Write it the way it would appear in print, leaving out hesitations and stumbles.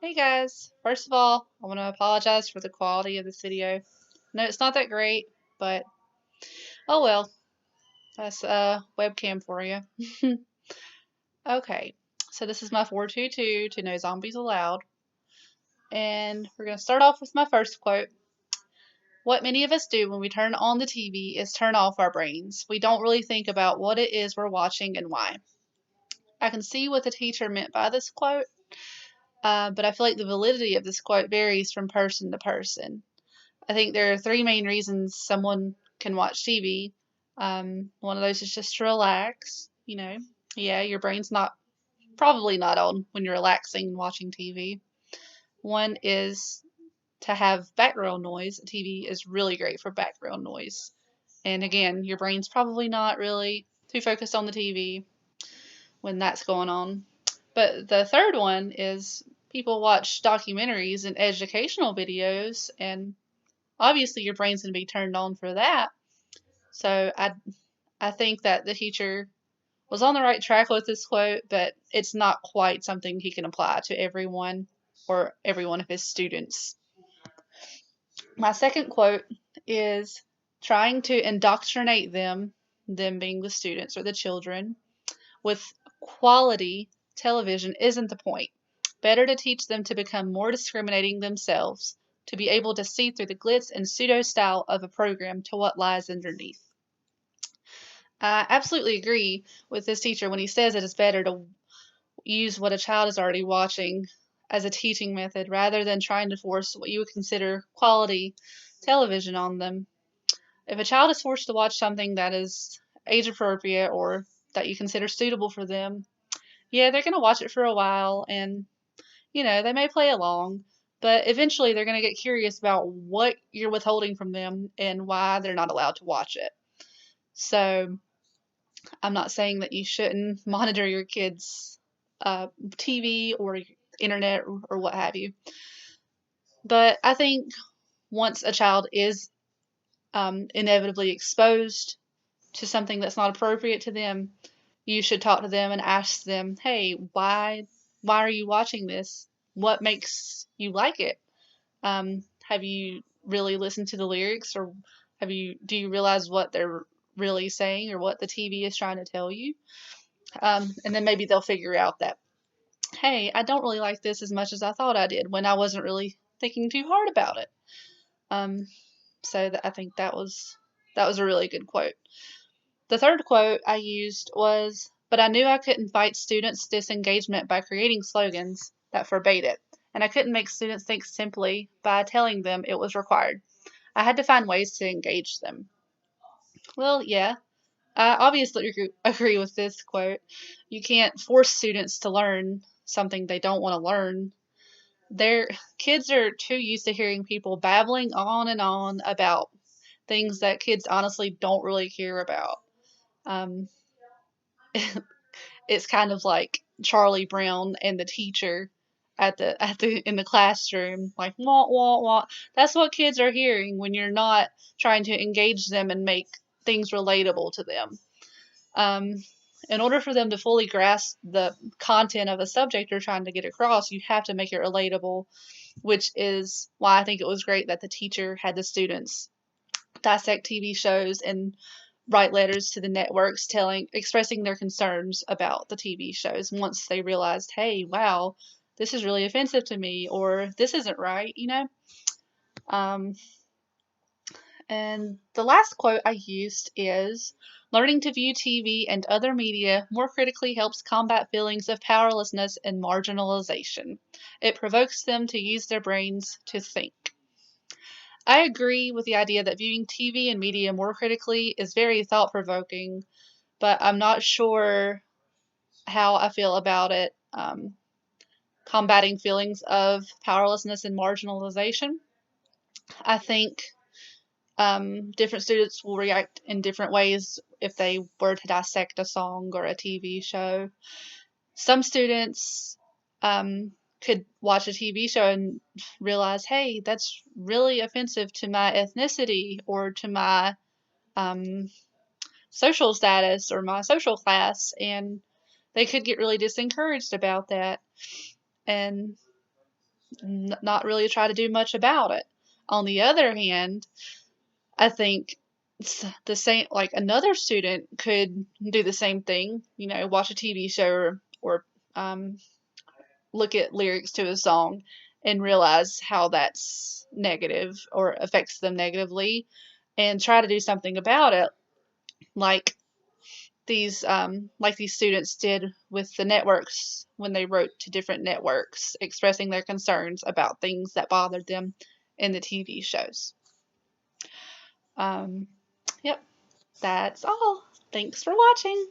Hey guys, first of all, I want to apologize for the quality of this video. No, it's not that great, but oh well, that's a webcam for you. Okay, so this is my 422 to No Zombies Allowed, and we're going to start off with my first quote. What many of us do when we turn on the TV is turn off our brains. We don't really think about what it is we're watching and why. I can see what the teacher meant by this quote, but I feel like the validity of this quote varies from person to person. I think there are three main reasons someone can watch TV. One of those is just to relax. Yeah, your brain's not probably not on when you're relaxing and watching TV. One is to have background noise. TV is really great for background noise. And again, your brain's probably not really too focused on the TV when that's going on. But the third one is people watch documentaries and educational videos, and obviously your brain's going to be turned on for that. So I think that the teacher was on the right track with this quote, but it's not quite something he can apply to everyone or every one of his students. My second quote is trying to indoctrinate them being the students or the children, with quality television isn't the point. Better to teach them to become more discriminating themselves, to be able to see through the glitz and pseudo style of a program to what lies underneath. I absolutely agree with this teacher when he says it is better to use what a child is already watching as a teaching method rather than trying to force what you would consider quality television on them. If a child is forced to watch something that is age appropriate or that you consider suitable for them, yeah, they're going to watch it for a while and, they may play along, but eventually they're going to get curious about what you're withholding from them and why they're not allowed to watch it. So, I'm not saying that you shouldn't monitor your kids' TV or internet or what have you. But I think once a child is inevitably exposed to something that's not appropriate to them, you should talk to them and ask them, "Hey, why are you watching this? What makes you like it? Have you really listened to the lyrics, or do you realize what they're really saying or what the TV is trying to tell you?" And then maybe they'll figure out that, hey, I don't really like this as much as I thought I did when I wasn't really thinking too hard about it. Um, I think that was a really good quote. The third quote I used was, "But I knew I couldn't fight students' disengagement by creating slogans that forbade it, and I couldn't make students think simply by telling them it was required. I had to find ways to engage them." Well, yeah, I obviously agree with this quote. You can't force students to learn something they don't want to learn. Their kids are too used to hearing people babbling on and on about things that kids honestly don't really care about. Um, it's kind of like Charlie Brown and the teacher at the in the classroom, like wah wah wah. That's what kids are hearing when you're not trying to engage them and make things relatable to them. Um, in order for them to fully grasp the content of a subject you're trying to get across, you have to make it relatable, which is why I think it was great that the teacher had the students dissect TV shows and write letters to the networks expressing their concerns about the TV shows once they realized, hey, wow, this is really offensive to me, or this isn't right. Um, and the last quote I used is, "Learning to view TV and other media more critically helps combat feelings of powerlessness and marginalization. It provokes them to use their brains to think." I agree with the idea that viewing TV and media more critically is very thought provoking, but I'm not sure how I feel about it combating feelings of powerlessness and marginalization. I think different students will react in different ways if they were to dissect a song or a TV show. Some students could watch a TV show and realize, hey, that's really offensive to my ethnicity or to my um, social status or my social class, and they could get really disencouraged about that. And not really try to do much about it. On the other hand, I think the same, like another student could do the same thing, watch a TV show or um, look at lyrics to a song and realize how that's negative or affects them negatively and try to do something about it, like these students did with the networks when they wrote to different networks expressing their concerns about things that bothered them in the TV shows. Yep, that's all. Thanks for watching.